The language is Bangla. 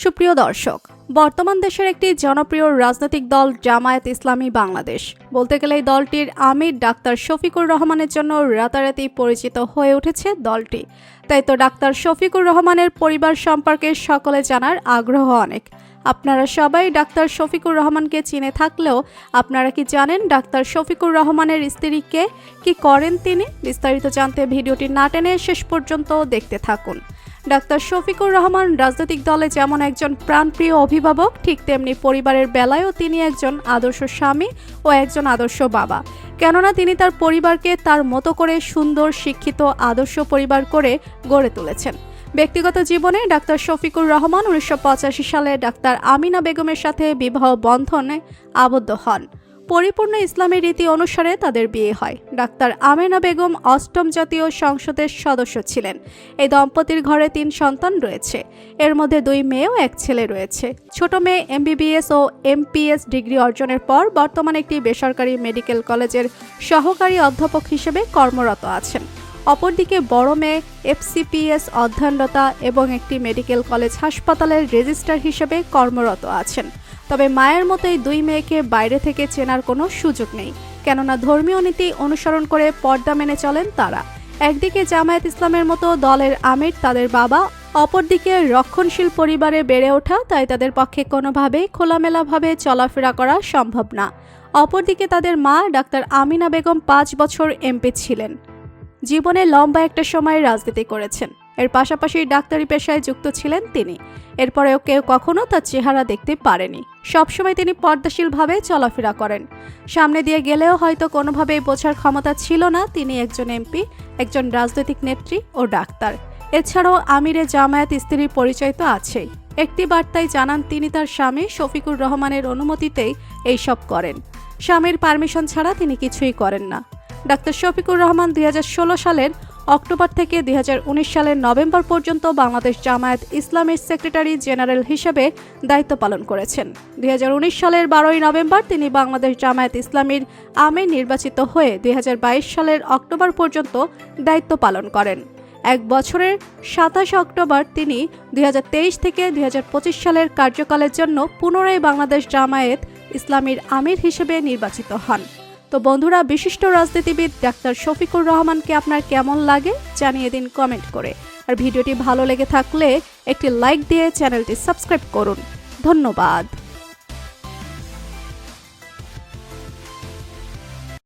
সুপ্রিয় দর্শক, বর্তমান দেশের একটি জনপ্রিয় রাজনৈতিক দল জামায়াত ইসলামী বাংলাদেশ। বলতে গেলে এই দলটির আমির ডাক্তার শফিকুর রহমানের জন্য রাতারাতি পরিচিত হয়ে উঠেছে দলটি। তাই তো ডাক্তার শফিকুর রহমানের পরিবার সম্পর্কে সকলে জানার আগ্রহ অনেক। আপনারা সবাই ডাক্তার শফিকুর রহমানকে চিনে থাকলেও আপনারা কি জানেন ডাক্তার শফিকুর রহমানের স্ত্রীকে কি করেন তিনি? বিস্তারিত জানতে ভিডিওটি না টেনে শেষ পর্যন্ত দেখতে থাকুন। ডাক্তার শফিকুর রহমান রাজনৈতিক দলে যেমন একজন প্রাণপ্রিয় অভিভাবক, ঠিক তেমনি পরিবারের বেলায়ও তিনি একজন আদর্শ স্বামী ও একজন আদর্শ বাবা। কেননা তিনি তার পরিবারকে তার মতো করে সুন্দর, শিক্ষিত, আদর্শ পরিবার করে গড়ে তুলেছেন। ব্যক্তিগত জীবনে ডাক্তার শফিকুর রহমান 1985 সালে ডাক্তার আমিনা বেগমের সাথে বিবাহ বন্ধনে আবদ্ধ হন। পরিপূর্ণ ইসলামী রীতি অনুসারে তাদের বিয়ে হয়। ডাক্তার আমিনা বেগম 8ম জাতীয় সংসদের সদস্য ছিলেন। এই দম্পতির ঘরে 3 সন্তান রয়েছে। এর মধ্যে 2 মেয়ে ও 1 ছেলে রয়েছে। ছোট মেয়ে MBBS ও MPS ডিগ্রি অর্জনের পর বর্তমানে একটি বেসরকারি মেডিকেল কলেজের সহকারী অধ্যাপক হিসেবে কর্মরত আছেন। অপরদিকে বড় মেয়ে FCPS অধ্যয়নরতা এবং একটি মেডিকেল কলেজ হাসপাতালের রেজিস্ট্রার হিসেবে কর্মরত আছেন। তবে মায়ের মতোই 2 মেয়েকে বাইরে থেকে চেনার কোনো সুযোগ নেই, কেননা ধর্মীয় নীতি অনুসরণ করে পর্দা মেনে চলেন তারা। একদিকে জামায়াত ইসলামের মতো দলের আমির তাদের বাবা, অপরদিকে রক্ষণশীল পরিবারে বেড়ে ওঠা, তাই তাদের পক্ষে কোনোভাবেই খোলামেলাভাবে চলাফেরা করা সম্ভব না। অপরদিকে তাদের মা ডাক্তার আমিনা বেগম 5 বছর MP ছিলেন। জীবনে লম্বা একটা সময় রাজনীতি করেছেন। এর পাশাপাশি ডাক্তারি পেশায় যুক্ত ছিলেন তিনি। এরপরেও কেউ কখনো তার চেহারা দেখতে পারেনি। সবসময় তিনি পর্দাশীলভাবে চলাফেরা করেন। সামনে দিয়ে গেলেও হয়তো কোনোভাবেই বোঝার ক্ষমতা ছিল না তিনি একজন MP, একজন রাজনৈতিক নেত্রী ও ডাক্তার। এছাড়াও আমিরে জামায়াত স্ত্রীর পরিচয় তো আছেই। একটি বার্তায় জানান তিনি তার স্বামী শফিকুর রহমানের অনুমতিতেই এইসব করেন। স্বামীর পারমিশন ছাড়া তিনি কিছুই করেন না। ডাক্তার শফিকুর রহমান 2016 সালের অক্টোবর থেকে 2019 সালের নভেম্বর পর্যন্ত বাংলাদেশ জামায়াত ইসলামের সেক্রেটারি জেনারেল হিসেবে দায়িত্ব পালন করেছেন। 2019 সালের 12ই নভেম্বর তিনি বাংলাদেশ জামায়াত ইসলামীর আমির নির্বাচিত হয়ে 2022 সালের অক্টোবর পর্যন্ত দায়িত্ব পালন করেন। 1 বছরের 27 অক্টোবর তিনি 2023 থেকে 2025 সালের কার্যকালের জন্য পুনরায় বাংলাদেশ জামায়াত ইসলামীর আমির হিসেবে নির্বাচিত হন। তো বন্ধুরা, বিশিষ্ট রাজনীতিবিদ ডাক্তার শফিকুর রহমানকে আপনার কেমন লাগে জানিয়ে দিন কমেন্ট করে। আর ভিডিওটি ভালো লেগে থাকলে একটি লাইক দিয়ে চ্যানেলটি সাবস্ক্রাইব করুন। ধন্যবাদ।